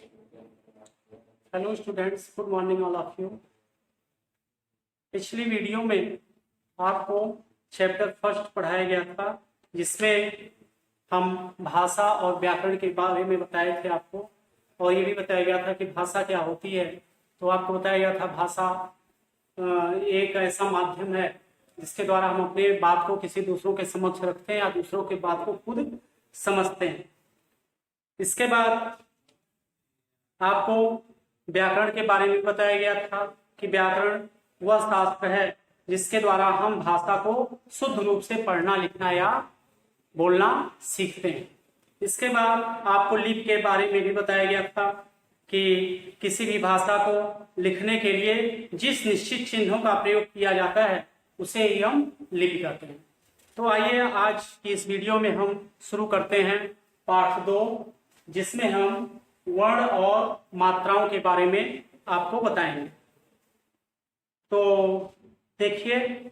Hello students, good morning all of you. पिछली video में आपको चैप्टर फर्स्ट पढ़ाया गया था, जिसमें हम भाषा और व्याकरण के बारे में बताए थे आपको, और ये भी बताया गया था कि भाषा क्या होती है। तो आपको बताया गया था भाषा एक ऐसा माध्यम है जिसके द्वारा हम अपने बात को किसी दूसरों के समक्ष रखते हैं या दूसरों के बात को खुद समझते हैं। इसके बाद आपको व्याकरण के बारे में बताया गया था कि व्याकरण वह शास्त्र है जिसके द्वारा हम भाषा को शुद्ध रूप से पढ़ना, लिखना या बोलना सीखते हैं। इसके बाद आपको लिपि के बारे में भी बताया गया था कि किसी भी भाषा को लिखने के लिए जिस निश्चित चिन्हों का प्रयोग किया जाता है उसे ही हम लिपि कहते हैं। तो आइए आज की इस वीडियो में हम शुरू करते हैं पाठ 2, जिसमें हम वर्ण और मात्राओं के बारे में आपको बताएंगे। तो देखिए,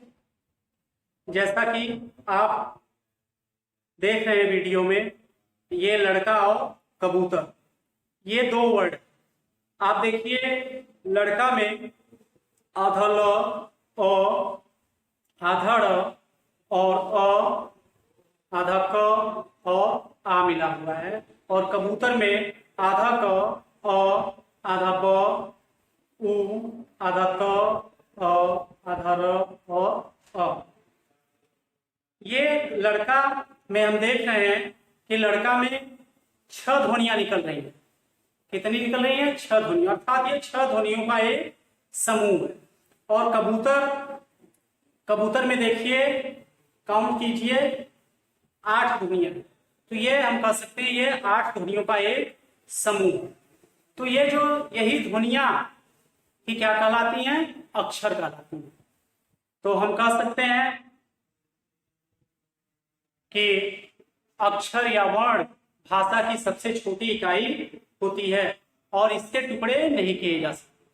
जैसा कि आप देख रहे हैं वीडियो में, ये लड़का और कबूतर, ये दो वर्ड आप देखिए। लड़का में आधा ल, अ, आधा ड़ और अ, आधा क और आ मिला हुआ है, और कबूतर में आधा क, अ, आधा ब, उ, आधा त, अ, आधा र और अ। ये लड़का में हम देख रहे हैं कि लड़का में 6 ध्वनियां निकल रही हैं। कितनी निकल रही हैं? 6 ध्वनियां, अर्थात ये 6 ध्वनियों का एक समूह है। और कबूतर में देखिए, काउंट कीजिए, 8 ध्वनियां। तो ये हम कह सकते हैं ये 8 ध्वनियों का एक समूह। तो ये जो यही ध्वनियां की क्या कहलाती हैं? अक्षर कहलाती हैं। तो हम कह सकते हैं कि अक्षर या वर्ण भाषा की सबसे छोटी इकाई होती है और इसके टुकड़े नहीं किए जा सकते।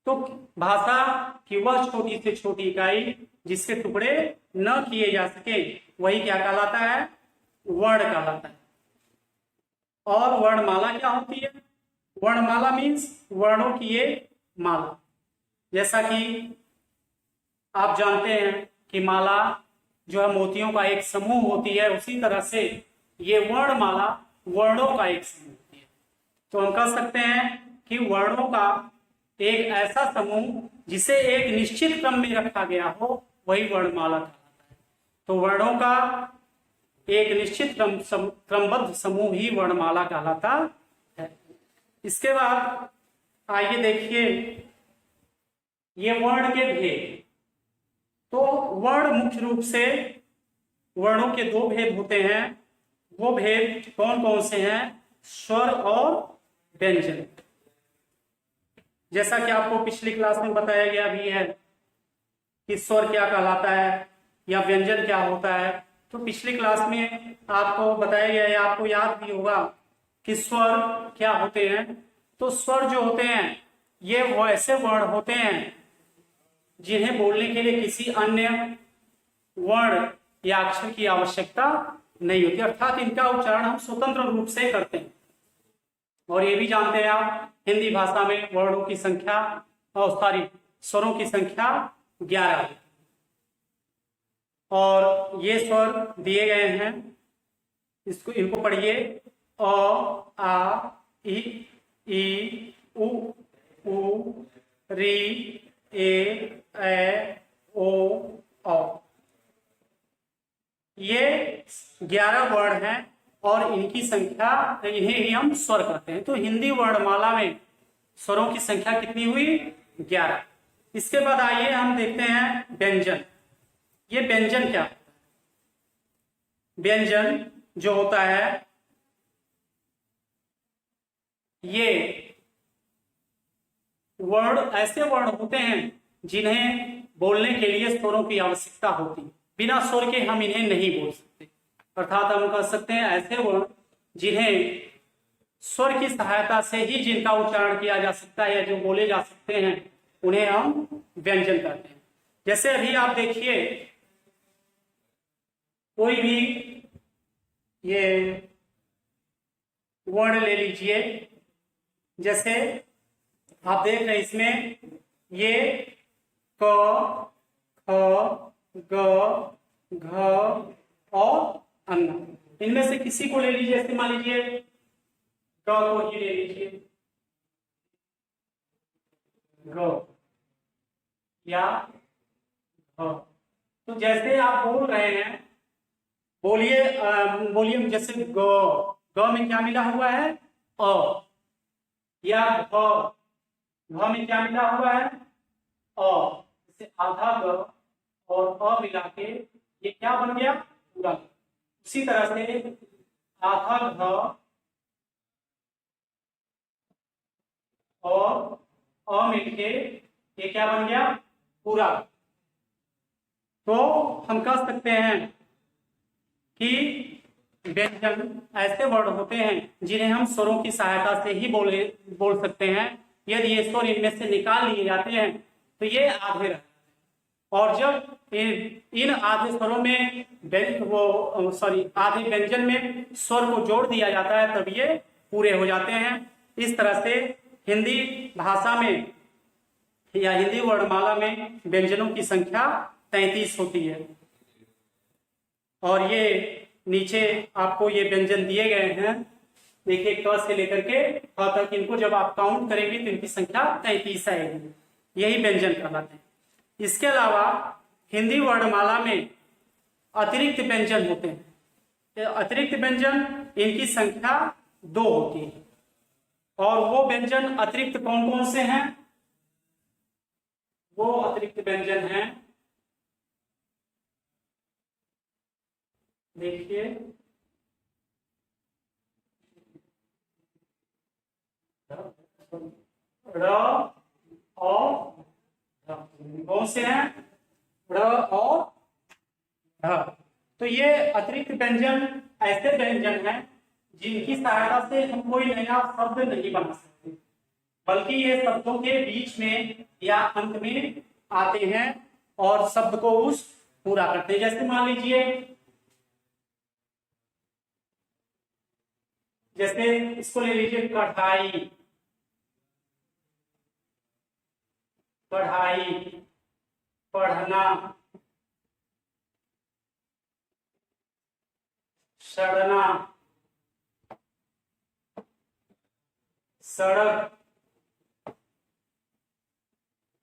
तो भाषा की वह छोटी से छोटी इकाई जिसके टुकड़े न किए जा सके वही क्या कहलाता है? वर्ण कहलाता है। और वर्णमाला क्या होती है? वर्णमाला मीन्स वर्णों की एक माला। जैसा कि आप जानते हैं कि माला जो है मोतियों का एक समूह होती है, उसी तरह से ये वर्णमाला वर्णों का एक समूह होती है। तो हम कह सकते हैं कि वर्णों का एक ऐसा समूह जिसे एक निश्चित क्रम में रखा गया हो वही वर्णमाला कहलाता है। तो वर्णों का एक निश्चित क्रमबद्ध समूह ही वर्णमाला कहलाता है। इसके बाद आइए देखिए ये वर्ण के भेद। तो वर्ण मुख्य रूप से वर्णों के 2 भेद होते हैं। वो भेद कौन कौन से हैं? स्वर और व्यंजन। जैसा कि आपको पिछली क्लास में बताया गया भी है कि स्वर क्या कहलाता है या व्यंजन क्या होता है। तो पिछली क्लास में आपको बताया गया है, आपको याद भी होगा कि स्वर क्या होते हैं। तो स्वर जो होते हैं ये वो ऐसे वर्ण होते हैं जिन्हें बोलने के लिए किसी अन्य वर्ण या अक्षर की आवश्यकता नहीं होती, अर्थात इनका उच्चारण हम स्वतंत्र रूप से करते हैं। और ये भी जानते हैं आप, हिंदी भाषा में वर्णों की संख्या स्वरों की संख्या 11 है। और ये स्वर दिए गए हैं, इनको पढ़िए। अ, आ, ई, उ, री, ए, ओ, औ। ये 11 वर्ण हैं और इनकी संख्या, इन्हें ही हम स्वर कहते हैं। तो हिंदी वर्णमाला में स्वरों की संख्या कितनी हुई? 11। इसके बाद आइए हम देखते हैं व्यंजन। ये व्यंजन क्या? व्यंजन जो होता है ये वर्ण ऐसे वर्ण होते हैं जिन्हें बोलने के लिए स्वरों की आवश्यकता होती है। बिना स्वर के हम इन्हें नहीं बोल सकते, अर्थात हम कह सकते हैं ऐसे वर्ण जिन्हें स्वर की सहायता से ही जिनका उच्चारण किया जा सकता है या जो बोले जा सकते हैं उन्हें हम व्यंजन कहते हैं। जैसे अभी आप देखिए, कोई भी ये वर्ण ले लीजिए, जैसे आप देख रहे हैं इसमें ये क, ख, ग, घ और अन्ना, इनमें से किसी को ले लीजिए। जैसे मान लीजिए ग को ही ले लीजिए, ग या घ। तो जैसे आप बोल रहे हैं, बोलिए बोलिए, जैसे ग में क्या मिला हुआ है, अ, या घ में क्या मिला हुआ है, अ। जैसे आधा ग और अ मिला के ये क्या बन गया, पूरा। उसी तरह से आधा घ और अ मिलके ये क्या बन गया, पूरा। तो हम कह सकते हैं कि व्यंजन ऐसे वर्ड होते हैं जिन्हें हम स्वरों की सहायता से ही बोल सकते हैं। यदि ये स्वर इनमें से निकाल लिए जाते हैं तो ये आधे रहते हैं, और जब इन आधे स्वरों में आधे व्यंजन में स्वर को जोड़ दिया जाता है तब ये पूरे हो जाते हैं। इस तरह से हिंदी भाषा में या हिंदी वर्णमाला में व्यंजनों की संख्या 33 होती है। और ये नीचे आपको ये व्यंजन दिए गए हैं, देखिए क से लेकर के ख तक, इनको जब आप काउंट करेंगे तो इनकी संख्या 33 आएगी, यही व्यंजन कहलाते हैं। इसके अलावा हिंदी वर्णमाला में अतिरिक्त व्यंजन होते हैं। अतिरिक्त व्यंजन इनकी संख्या 2 होती है। और वो व्यंजन अतिरिक्त कौन कौन से हैं, वो अतिरिक्त व्यंजन हैं, देखिए र और ध। कौन से हैं, र और ढ। तो ये अतिरिक्त व्यंजन ऐसे व्यंजन हैं जिनकी सहायता से हम कोई नया शब्द नहीं बना सकते, बल्कि ये शब्दों के बीच में या अंत में आते हैं और शब्द को उस पूरा करते हैं। जैसे मान लीजिए, जैसे इसको ले लीजिए कढ़ाई, कढ़ाई, पढ़ना, सड़ना, सड़क।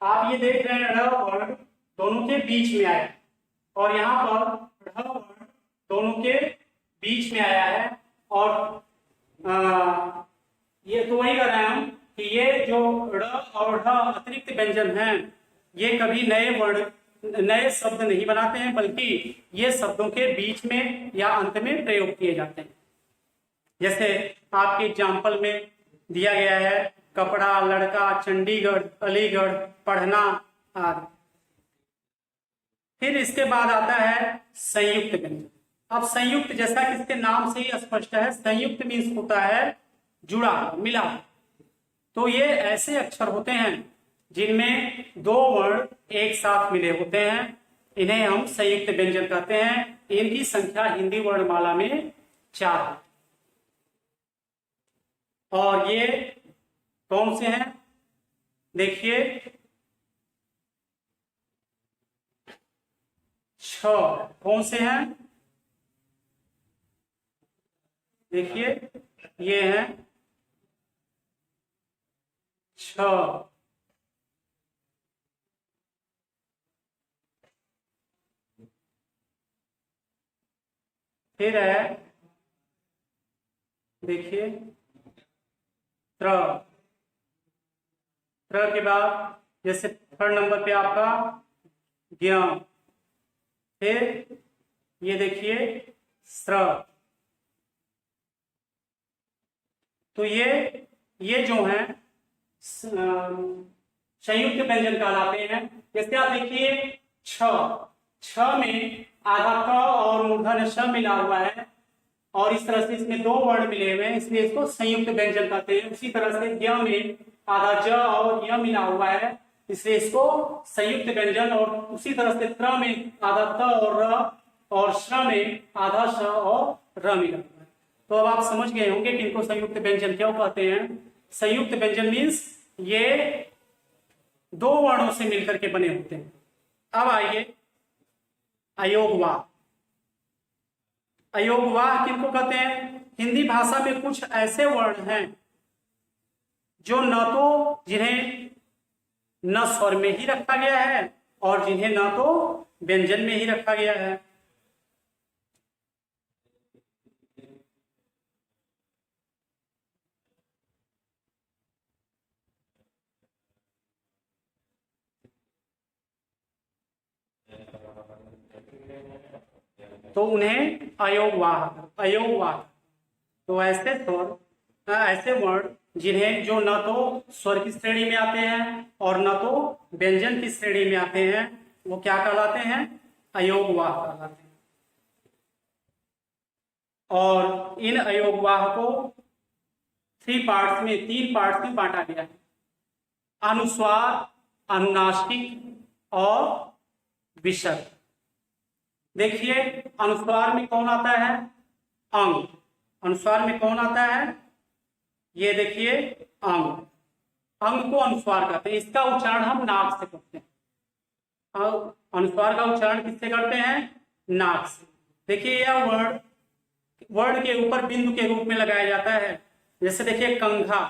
आप ये देख रहे हैं र वर्ड दोनों के बीच में आया, और यहाँ पर ढ वर्ड दोनों के बीच में आया है। और ये तो वही कर रहे हैं हम कि ये जो ड़ और ढ अतिरिक्त व्यंजन हैं, ये कभी नए शब्द नहीं बनाते हैं, बल्कि ये शब्दों के बीच में या अंत में प्रयोग किए जाते हैं। जैसे आपके एग्जाम्पल में दिया गया है कपड़ा, लड़का, चंडीगढ़, अलीगढ़, पढ़ना आदि। फिर इसके बाद आता है संयुक्त व्यंजन। अब संयुक्त, जैसा कि इसके नाम से ही स्पष्ट है, संयुक्त मीन्स होता है जुड़ा, मिला। तो ये ऐसे अक्षर होते हैं जिनमें 2 वर्ण एक साथ मिले होते हैं, इन्हें हम संयुक्त व्यंजन कहते हैं। इनकी संख्या हिंदी वर्णमाला में 4 है। और ये कौन से हैं, देखिए 6 कौन से हैं, देखिए ये हैं 6। फिर है देखिए त्र, त्र के बाद जैसे 3rd नंबर पे आपका ज्ञ। फिर ये देखिए स्र। तो ये जो है संयुक्त व्यंजन कहलाते हैं। जैसे आप देखिए छ में आधा क और मूर्धन्य श मिला हुआ है, और इस तरह से इसमें 2 वर्ण मिले हुए हैं, इसलिए इसको संयुक्त व्यंजन कहते हैं। उसी तरह से ज्ञ में आधा ज और य मिला हुआ है, इसलिए इसको संयुक्त व्यंजन। और उसी तरह से त्र में आधा त और र, और श्र में आधा श और र मिला हुआ है। तो अब आप समझ गए होंगे कि इनको संयुक्त व्यंजन क्यों कहते हैं। संयुक्त व्यंजन मीन्स ये दो वर्णों से मिलकर के बने होते हैं। अब आइए अयोगवाह। अयोगवाह किनको कहते हैं? हिंदी भाषा में कुछ ऐसे वर्ण हैं जो न तो जिन्हें न स्वर में ही रखा गया है और जिन्हें न तो व्यंजन में ही रखा गया है। तो उन्हें अयोगवाह। तो ऐसे स्वर, ऐसे वर्ण जिन्हें जो न तो स्वर की श्रेणी में आते हैं और न तो व्यंजन की श्रेणी में आते हैं, वो क्या कहलाते हैं? अयोगवाह कहलाते हैं। और इन अयोगवाह को तीन पार्ट्स में बांटा गया है। अनुस्वार, अनुनासिक और विसर्ग। देखिए अनुस्वार में कौन आता है? अंग। अनुस्वार में कौन आता है? ये देखिए अंग। अंग को अनुस्वार कहते हैं। इसका उच्चारण हम नाक से करते हैं। अनुस्वार का उच्चारण किससे करते हैं? नाक से। देखिए यह वर्ण के ऊपर बिंदु के रूप में लगाया जाता है। जैसे देखिए कंघा।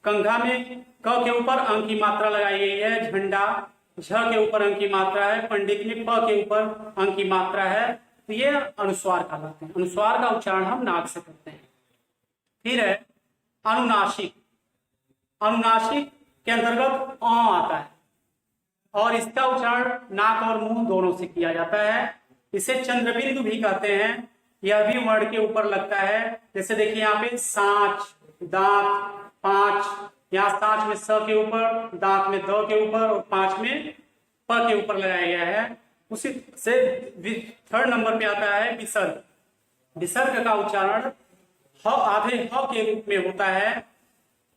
कंघा में क के ऊपर अंग की मात्रा लगाई गई है। झंडा, झ के ऊपर अंग की मात्रा है। पंडित में प के ऊपर अंग की मात्रा है। तो ये अनुस्वार कहलाते हैं। अनुस्वार का उच्चारण हम नाक से करते हैं। फिर है अनुनासिक। अनुनासिक के अंतर्गत अ आता है और इसका उच्चारण नाक और मुंह दोनों से किया जाता है। इसे चंद्रबिंदु भी कहते हैं। यह भी वर्ण के ऊपर लगता है। जैसे देखिए यहाँ पे सांच, दांत, पांच। यहाँ सांच में स के ऊपर, दांत में द के ऊपर और पांच में प के ऊपर लगाया गया है। उसी से थर्ड नंबर पे आता है विसर्ग। विसर्ग का उच्चारण आधे ह के रूप में होता है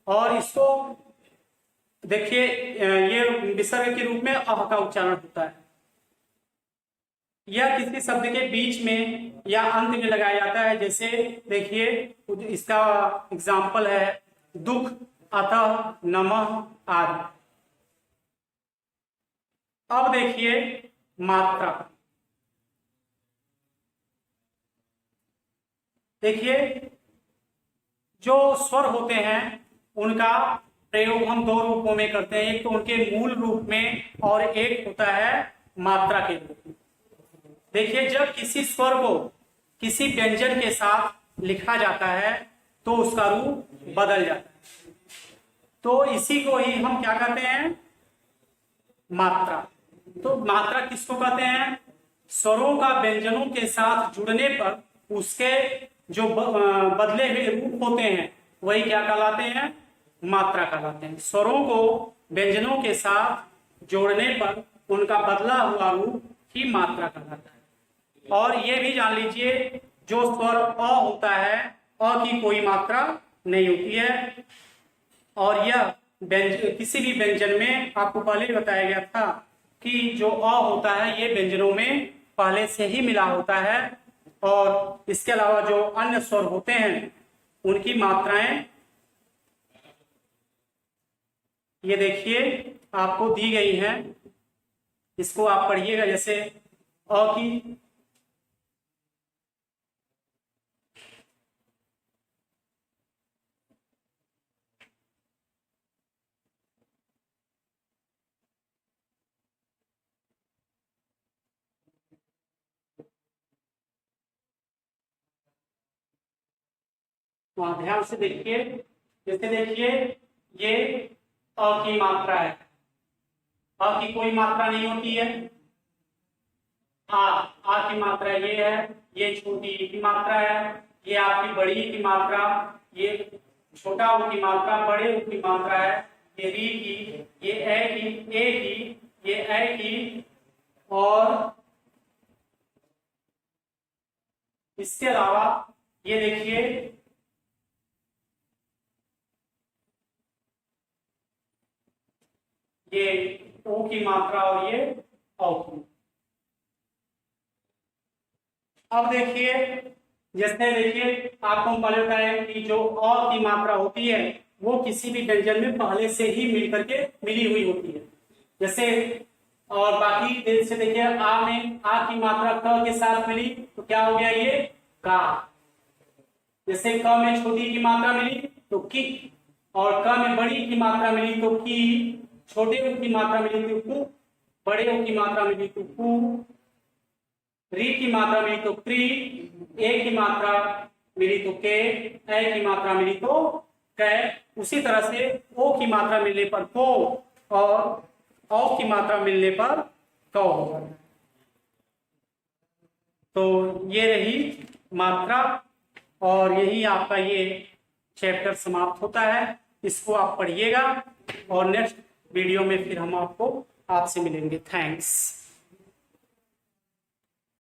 और इसको देखिए ये विसर्ग के रूप में अह का उच्चारण होता है। यह किसी शब्द के बीच में या अंत में लगाया जाता है। जैसे देखिए इसका एग्जाम्पल है दुख, अतः, नमः आदि। अब देखिए मात्रा। देखिए जो स्वर होते हैं उनका प्रयोग हम दो रूपों में करते हैं। एक तो उनके मूल रूप में और एक होता है मात्रा के रूप में। देखिए जब किसी स्वर को किसी व्यंजन के साथ लिखा जाता है तो उसका रूप बदल जाता है। तो इसी को ही हम क्या कहते हैं? मात्रा। तो मात्रा किसको कहते हैं? स्वरों का व्यंजनों के साथ जुड़ने पर उसके जो बदले हुए रूप होते हैं वही क्या कहलाते हैं? मात्रा कहलाते हैं। स्वरों को व्यंजनों के साथ जोड़ने पर उनका बदला हुआ रूप ही मात्रा कहलाता है। और ये भी जान लीजिए जो स्वर अ होता है, अ की कोई मात्रा नहीं होती है। और यह किसी भी व्यंजन में आपको पहले ही बताया गया था कि जो अ होता है ये व्यंजनों में पहले से ही मिला होता है। और इसके अलावा जो अन्य स्वर होते हैं उनकी मात्राएं ये देखिए आपको दी गई हैं। इसको आप पढ़िएगा। जैसे अ की ध्यान से देखिए। जैसे देखिए ये अ की मात्रा है। अ की कोई मात्रा नहीं होती है। आ की मात्रा ये है। ये छोटी ई की मात्रा है। ये आपकी बड़ी ई की मात्रा। ये छोटा ऊ की मात्रा, बड़े ऊ की मात्रा है। ये री की, ये ए की, ये ए की। और इसके अलावा ये देखिए ये ओ की मात्रा और ये औ की। अब देखिए जैसे देखिए आपको हम पहले बताए कि जो अ की मात्रा होती है वो किसी भी व्यंजन में पहले से ही मिल करके मिली हुई होती है। जैसे और बाकी जैसे देखिए आ में आ की मात्रा क के साथ मिली तो क्या हो गया ये का। जैसे क में छोटी की मात्रा मिली तो की, और क में बड़ी की मात्रा मिली तो की, छोटे उ की मात्रा मिली तो कु, बड़े उ की मात्रा मिली तो कु, री की मात्रा मिली तो क्री, ए की मात्रा मिली तो के, ए की मात्रा मिली तो कै। उसी तरह से ओ की मात्रा मिलने पर को और औ की मात्रा मिलने पर कौ होगा। तो ये रही मात्रा, और यही आपका ये चैप्टर समाप्त होता है। इसको आप पढ़िएगा और नेक्स्ट वीडियो में फिर हम आपसे मिलेंगे। थैंक्स।